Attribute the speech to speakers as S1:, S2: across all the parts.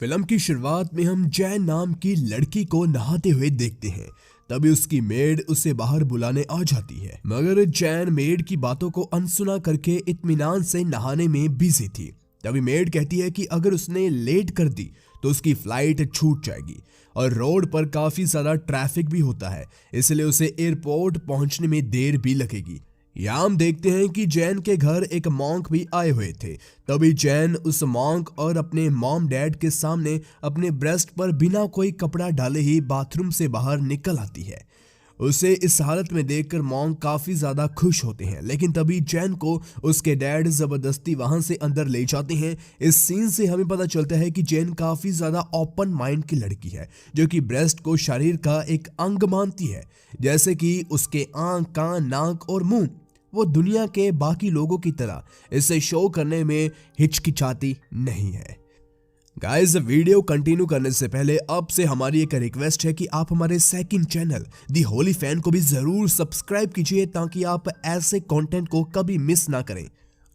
S1: Film की शुरुआत में हम जैन नाम की लड़की को नहाते हुए देखते हैं। तभी उसकी मेड उसे बाहर बुलाने आ जाती है, मगर जैन मेड की बातों को अनसुना करके इत्मीनान से नहाने में बिजी थी। तभी मेड कहती है कि अगर उसने लेट कर दी तो उसकी फ्लाइट छूट जाएगी और रोड पर काफी ज्यादा ट्रैफिक भी होता है, इसलिए उसे एयरपोर्ट पहुंचने में देर भी लगेगी। यहाँ हम देखते हैं कि जैन के घर एक मॉन्क भी आए हुए थे। तभी जैन उस मॉन्क और अपने मॉम डैड के सामने अपने ब्रेस्ट पर बिना कोई कपड़ा डाले ही बाथरूम से बाहर निकल आती है। उसे इस हालत में देखकर मॉन्क काफी ज्यादा खुश होते हैं, लेकिन तभी जैन को उसके डैड जबरदस्ती वहां से अंदर ले जाते हैं। इस सीन से हमें पता चलता है कि जैन काफी ज्यादा ओपन माइंड की लड़की है, जो कि ब्रेस्ट को शरीर का एक अंग मानती है, जैसे कि उसके आंख, कान, नाक और मुंह। वो दुनिया के बाकी लोगों की तरह इसे शो करने में हिचकिचाती नहीं है। गाइस, वीडियो कंटिन्यू करने से पहले आपसे हमारी एक रिक्वेस्ट है कि आप हमारे सेकंड चैनल दी होली फैन को भी जरूर सब्सक्राइब कीजिए, ताकि आप ऐसे कंटेंट को कभी मिस ना करें।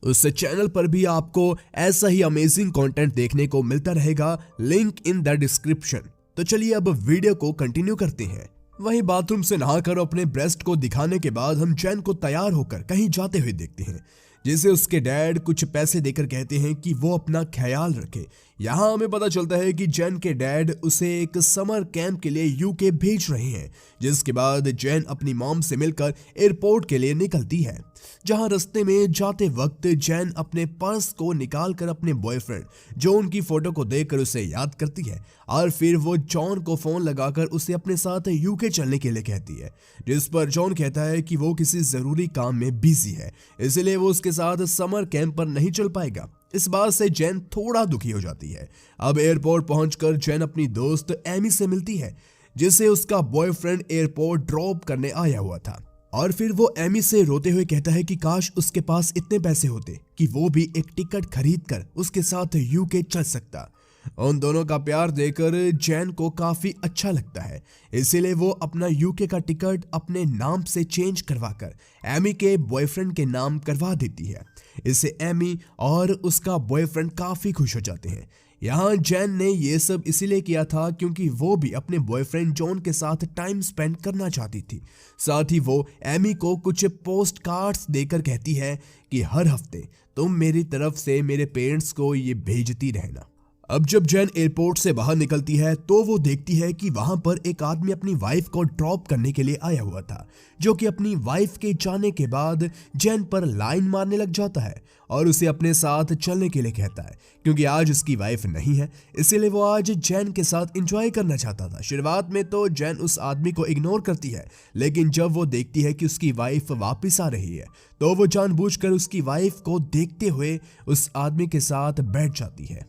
S1: उस चैनल पर भी आपको ऐसा ही अमेजिंग कंटेंट देखने को मिलता रहेगा, लिंक इन द डिस्क्रिप्शन। तो चलिए अब वीडियो को कंटिन्यू करते हैं। वहीं बाथरूम से नहाकर अपने ब्रेस्ट को दिखाने के बाद हम जैन को तैयार होकर कहीं जाते हुए देखते हैं, जिसे उसके डैड कुछ पैसे देकर कहते हैं कि वो अपना ख्याल रखे। यहाँ हमें पता चलता है कि जैन के डैड उसे एक समर कैंप के लिए यूके भेज रहे हैं, जिसके बाद जैन अपनी मॉम से मिलकर एयरपोर्ट के लिए निकलती है। जहां रास्ते में जाते वक्त जैन अपने पर्स को निकालकर अपने बॉयफ्रेंड जॉन की फोटो को देखकर उसे याद करती है, और फिर वो जॉन को फोन लगाकर उसे अपने साथ यूके चलने के लिए कहती है, जिस पर जॉन कहता है कि वो किसी जरूरी काम में बिजी है, इसलिए वो उसके साथ समर कैंप पर नहीं चल पाएगा। इस बात से जैन थोड़ा दुखी हो जाती है। अब एयरपोर्ट पहुंचकर जैन अपनी दोस्त एमी से मिलती है, जिसे उसका बॉयफ्रेंड एयरपोर्ट ड्रॉप करने आया हुआ था, और फिर वो एमी से रोते हुए कहता है कि काश उसके पास इतने पैसे होते कि वो भी एक टिकट खरीदकर उसके साथ यूके चल सकता। उन दोनों का प्यार देखकर जैन को काफी अच्छा लगता है, इसीलिए वो अपना यूके का टिकट अपने नाम से चेंज करवाकर एमी के बॉयफ्रेंड के नाम करवा देती है। इससे एमी और उसका बॉयफ्रेंड काफी खुश हो जाते हैं। यहाँ जैन ने ये सब इसीलिए किया था क्योंकि वो भी अपने बॉयफ्रेंड जॉन के साथ टाइम स्पेंड करना चाहती थी। साथ ही वो एमी को कुछ पोस्ट कार्ड्स देकर कहती है कि हर हफ्ते तुम मेरी तरफ से मेरे पेरेंट्स को ये भेजती रहना। अब जब जैन एयरपोर्ट से बाहर निकलती है तो वो देखती है कि वहां पर एक आदमी अपनी वाइफ को ड्रॉप करने के लिए आया हुआ था, जो कि अपनी वाइफ के जाने के बाद जैन पर लाइन मारने लग जाता है और उसे अपने साथ चलने के लिए कहता है, क्योंकि आज उसकी वाइफ नहीं है, इसीलिए वो आज जैन के साथ एंजॉय करना चाहता था। शुरुआत में तो जैन उस आदमी को इग्नोर करती है, लेकिन जब वो देखती है कि उसकी वाइफ वापस आ रही है तो वो जानबूझकर उसकी वाइफ को देखते हुए उस आदमी के साथ बैठ जाती है।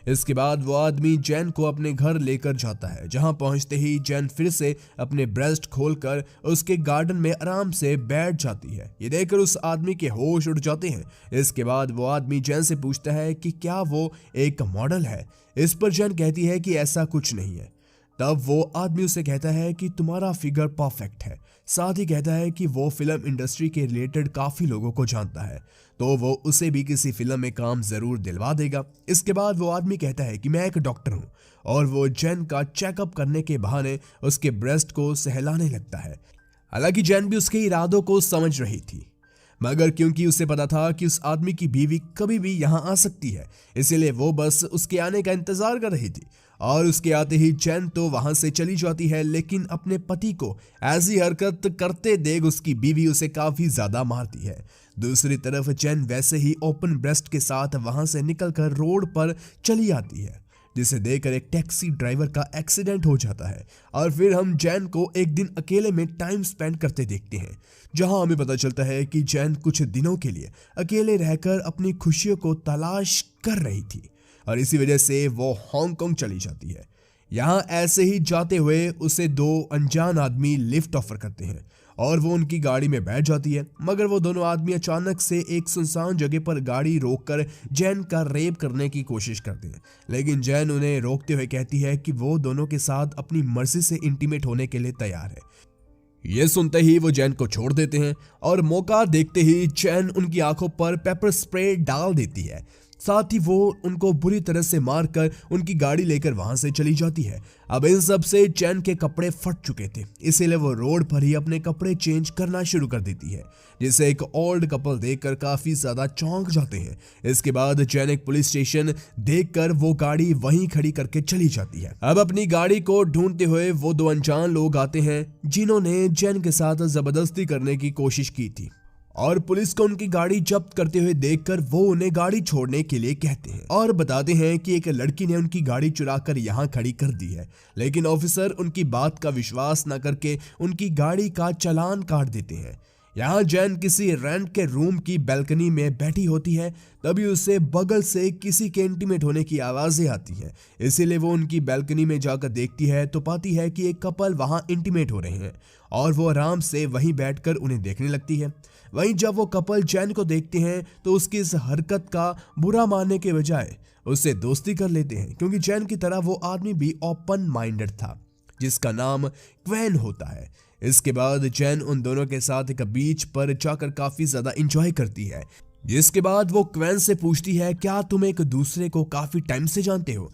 S1: इसके बाद वो आदमी जैन को अपने घर लेकर जाता है, जहां पहुंचते ही जैन फिर से अपने ब्रेस्ट खोलकर उसके गार्डन में आराम से बैठ जाती है। ये देखकर उस आदमी के होश उड़ जाते हैं। इसके बाद वो आदमी जैन से पूछता है कि क्या वो एक मॉडल है। इस पर जैन कहती है कि ऐसा कुछ नहीं है। तब वो आदमी उसे कहता है कि तुम्हारा फिगर परफेक्ट है। साथ ही कहता है कि वो फिल्म इंडस्ट्री के रिलेटेड काफी लोगों को जानता है, तो वो उसे भी किसी फिल्म में काम जरूर दिलवा देगा। इसके बाद वो आदमी कहता है कि मैं एक डॉक्टर हूँ, और वो जैन का चेकअप करने के बहाने उसके ब्रेस्ट को सहलाने लगता है। हालांकि जैन भी उसके इरादों को समझ रही थी, मगर क्योंकि उसे पता था कि उस आदमी की बीवी कभी भी यहाँ आ सकती है, इसीलिए वो बस उसके आने का इंतजार कर रही थी। और उसके आते ही जैन तो वहां से चली जाती है, लेकिन अपने पति को ऐसी हरकत करते देख उसकी बीवी उसे काफी ज्यादा मारती है। दूसरी तरफ जैन वैसे ही ओपन ब्रेस्ट के साथ वहां से निकलकर रोड पर चली आती है, जिसे देखकर एक टैक्सी ड्राइवर का एक्सीडेंट हो जाता है। और फिर हम जैन को एक दिन अकेले में टाइम स्पेंड करते देखते हैं, जहां हमें पता चलता है कि जैन कुछ दिनों के लिए अकेले रहकर अपनी खुशियों को तलाश कर रही थी, और इसी वजह से वो हांगकांग चली जाती है। यहाँ ऐसे ही जाते हुए उसे दो अनजान आदमी लिफ्ट ऑफर करते हैं, और वो उनकी गाड़ी में बैठ जाती है, मगर वो दोनों आदमी अचानक से एक सुनसान जगह पर गाड़ी रोककर जैन का रेप करने की कोशिश करते हैं। लेकिन जैन उन्हें रोकते हुए कहती है कि वो दोनों के साथ अपनी मर्जी से इंटीमेट होने के लिए तैयार है। ये सुनते ही वो जैन को छोड़ देते हैं, और मौका देखते ही जैन उनकी आंखों पर पेपर स्प्रे डाल देती है। साथ ही वो उनको बुरी तरह से मारकर उनकी गाड़ी लेकर वहां से चली जाती है। अब इन सब से चैन के कपड़े फट चुके थे, इसीलिए वो रोड पर ही अपने कपड़े चेंज करना शुरू कर देती है, जिसे एक ओल्ड कपल देखकर काफी ज्यादा चौंक जाते हैं। इसके बाद चैन एक पुलिस स्टेशन देखकर वो गाड़ी वहीं खड़ी करके चली जाती है। अब अपनी गाड़ी को ढूंढते हुए वो दो अनजान लोग आते हैं जिन्होंने चैन के साथ जबरदस्ती करने की कोशिश की थी, और पुलिस को उनकी गाड़ी जब्त करते हुए देखकर वो उन्हें गाड़ी छोड़ने के लिए कहते हैं और बताते हैं कि एक लड़की ने उनकी गाड़ी चुराकर यहाँ खड़ी कर दी है। लेकिन ऑफिसर उनकी बात का विश्वास न करके उनकी गाड़ी का चालान काट देते हैं। यहाँ जैन किसी रेंट के रूम की बैल्कनी में बैठी होती है, तभी उसे बगल से किसी के इंटीमेट होने की आवाजें आती है। इसीलिए वो उनकी बैल्कनी में जाकर देखती है तो पाती है कि एक कपल वहां इंटीमेट हो रहे हैं और वो आराम से वहीं बैठकर उन्हें देखने लगती है। वहीं जब वो कपल जैन को देखते हैं तो उसकी इस हरकत का बुरा मानने के बजाय उससे दोस्ती कर लेते हैं, क्योंकि जैन की तरह वो आदमी भी ओपन माइंडेड था जिसका नाम क्वेन होता है। इसके बाद जैन उन दोनों के साथ एक बीच पर जाकर काफी ज्यादा एंजॉय करती है, जिसके बाद वो क्वेन से पूछती है क्या तुम एक दूसरे को काफी टाइम से जानते हो।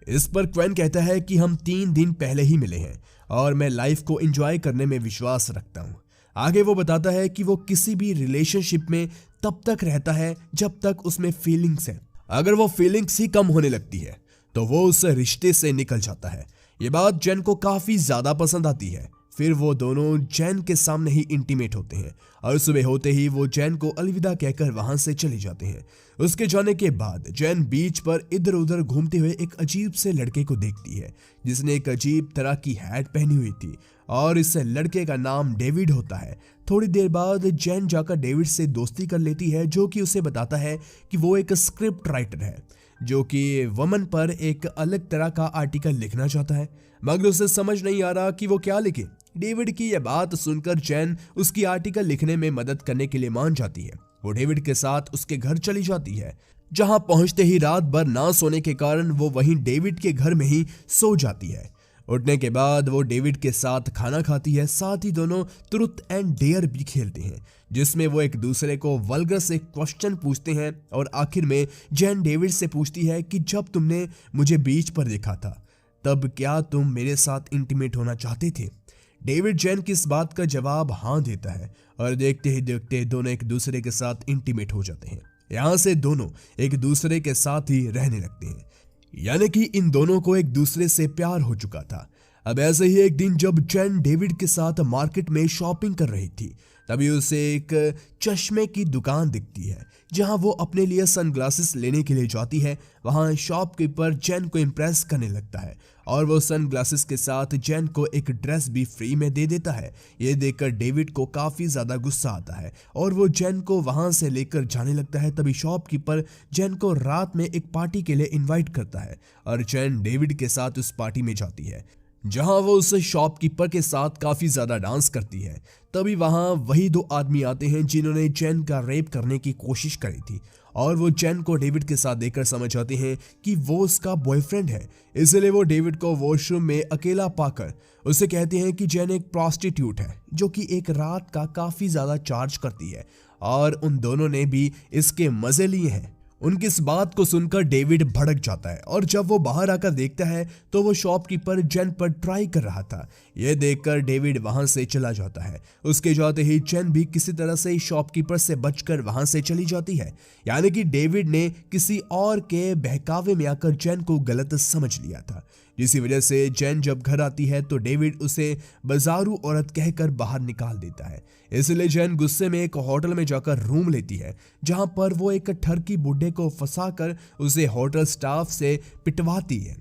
S1: इस पर क्वेन कहता है कि हम 3 दिन पहले ही मिले हैं और मैं लाइफ को एंजॉय करने में विश्वास रखता हूँ। आगे वो बताता है कि वो किसी भी रिलेशनशिप में तब तक रहता है जब तक उसमें फीलिंग्स है। अगर वो फीलिंग्स ही कम होने लगती है तो वो उस रिश्ते से निकल जाता है। ये बात जैन को काफी ज्यादा पसंद आती है। फिर वो दोनों जैन के सामने ही इंटीमेट होते हैं और सुबह होते ही वो जैन को अलविदा कहकर वहां से चले जाते हैं। उसके जाने के बाद जैन बीच पर इधर उधर घूमते हुए एक अजीब से लड़के को देखती है जिसने एक अजीब तरह की हैट पहनी हुई थी और इस लड़के का नाम डेविड होता है। थोड़ी देर बाद जैन जाकर डेविड से दोस्ती कर लेती है, जो कि उसे बताता है कि वो एक स्क्रिप्ट राइटर है जो कि वमन पर एक अलग तरह का आर्टिकल लिखना चाहता है, मगर उसे समझ नहीं आ रहा कि वो क्या लिखे। डेविड की यह बात सुनकर जैन उसकी आर्टिकल लिखने में मदद करने के लिए मान जाती है। वो डेविड के साथ उसके घर चली जाती है, जहां पहुंचते ही रात भर ना सोने के कारण वो वहीं डेविड के घर में ही सो जाती है। उठने के बाद वो डेविड के साथ खाना खाती है, साथ ही दोनों ट्रुथ एंड डेयर भी खेलते हैं जिसमें वो एक दूसरे को वल्गर से क्वेश्चन पूछते हैं। और आखिर में जैन डेविड से पूछती है कि जब तुमने मुझे बीच पर देखा था तब क्या तुम मेरे साथ इंटीमेट होना चाहते थे। डेविड जैन की इस बात का जवाब हाँ देता है और देखते ही देखते दोनों एक दूसरे के साथ इंटीमेट हो जाते हैं। यहाँ से दोनों एक दूसरे के साथ ही रहने लगते हैं, यानी कि इन दोनों को एक दूसरे से प्यार हो चुका था। अब ऐसे ही एक दिन जब जैन डेविड के साथ मार्केट में शॉपिंग कर रही थी तभी उसे एक चश्मे की दुकान दिखती है जहां वो अपने लिए सनग्लासेस लेने के लिए जाती है। वहां शॉपकीपर जैन को इम्प्रेस करने लगता है और वो सनग्लासेस के साथ जैन को एक ड्रेस भी फ्री में दे देता है। ये देखकर डेविड को काफी ज्यादा गुस्सा आता है और वो जैन को वहां से लेकर जाने लगता है। तभी शॉपकीपर जैन को रात में एक पार्टी के लिए इन्वाइट करता है और जैन डेविड के साथ उस पार्टी में जाती है जहां वो उस शॉपकीपर के साथ काफी ज्यादा डांस करती है। तभी वहां वही 2 आदमी आते हैं जिन्होंने जैन का रेप करने की कोशिश करी थी और वो जैन को डेविड के साथ देखकर समझ जाते हैं कि वो उसका बॉयफ्रेंड है। इसलिए वो डेविड को वॉशरूम में अकेला पाकर उसे कहते हैं कि जैन एक प्रोस्टिट्यूट है जो कि एक रात का काफी ज्यादा चार्ज करती है और उन दोनों ने भी इसके मजे लिए हैं। उनकी इस बात को सुनकर डेविड भड़क जाता है और जब वो बाहर आकर देखता है तो वो शॉपकीपर जैन पर ट्राई कर रहा था। यह देखकर डेविड वहां से चला जाता है। उसके जाते ही जैन भी किसी तरह से शॉपकीपर से बचकर वहां से चली जाती है, यानी कि डेविड ने किसी और के बहकावे में आकर जैन को गलत समझ लिया था, जिसी वजह से जैन जब घर आती है तो डेविड उसे बाजारू औरत कहकर बाहर निकाल देता है। इसलिए जैन गुस्से में एक होटल में जाकर रूम लेती है जहां पर वो एक ठरकी बुढ़े को फंसाकर उसे होटल स्टाफ से पिटवाती है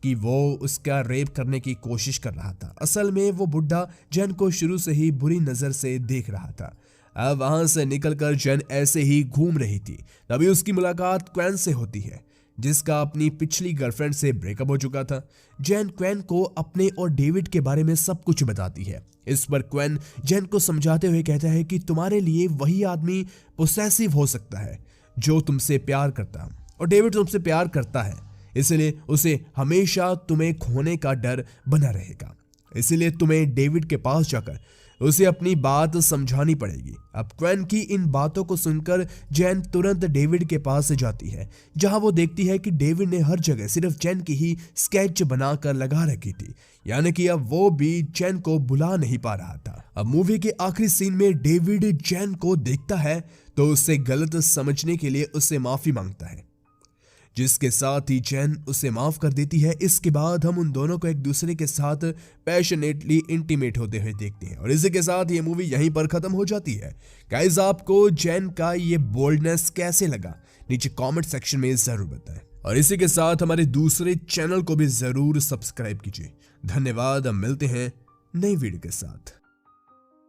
S1: कि वो उसका रेप करने की कोशिश कर रहा था। असल में वो बुढ़ा जैन को शुरू से ही बुरी नजर से देख रहा था। अब वहां से निकलकर जैन ऐसे ही घूम रही थी तभी उसकी मुलाकात क्वेन से होती है जिसका अपनी पिछली गर्लफ्रेंड से ब्रेकअप हो चुका था। जैन क्वेन को अपने और डेविड के बारे में सब कुछ बताती है। इस पर क्वेन जैन को समझाते हुए कहता है कि तुम्हारे लिए वही आदमी पोसेसिव हो सकता है जो तुमसे प्यार करता है और डेविड तुमसे प्यार करता है, इसलिए उसे हमेशा तुम्हें खोने का डर बना रहेगा। इसलिए तुम्हें डेविड के पास जाकर उसे अपनी बात समझानी पड़ेगी। अब क्वेन की इन बातों को सुनकर जैन तुरंत डेविड के पास जाती है, जहां वो देखती है कि डेविड ने हर जगह सिर्फ जैन की ही स्केच बनाकर लगा रखी थी, यानी कि अब वो भी जैन को बुला नहीं पा रहा था। अब मूवी के आखिरी सीन में डेविड जैन को देखता है तो उसे गलत समझने के लिए उससे माफी मांगता है, जिसके साथ ही जैन उसे माफ कर देती है। इसके बाद हम उन दोनों को एक दूसरे के साथ पैशनेटली इंटीमेट होते हुए देखते हैं और इसी के साथ ये मूवी यहीं पर खत्म हो जाती है। गाइस, आपको जैन का ये बोल्डनेस कैसे लगा नीचे कमेंट सेक्शन में जरूर बताएं और इसी के साथ हमारे दूसरे चैनल को भी जरूर सब्सक्राइब कीजिए। धन्यवाद। अब मिलते हैं नई वीडियो के साथ।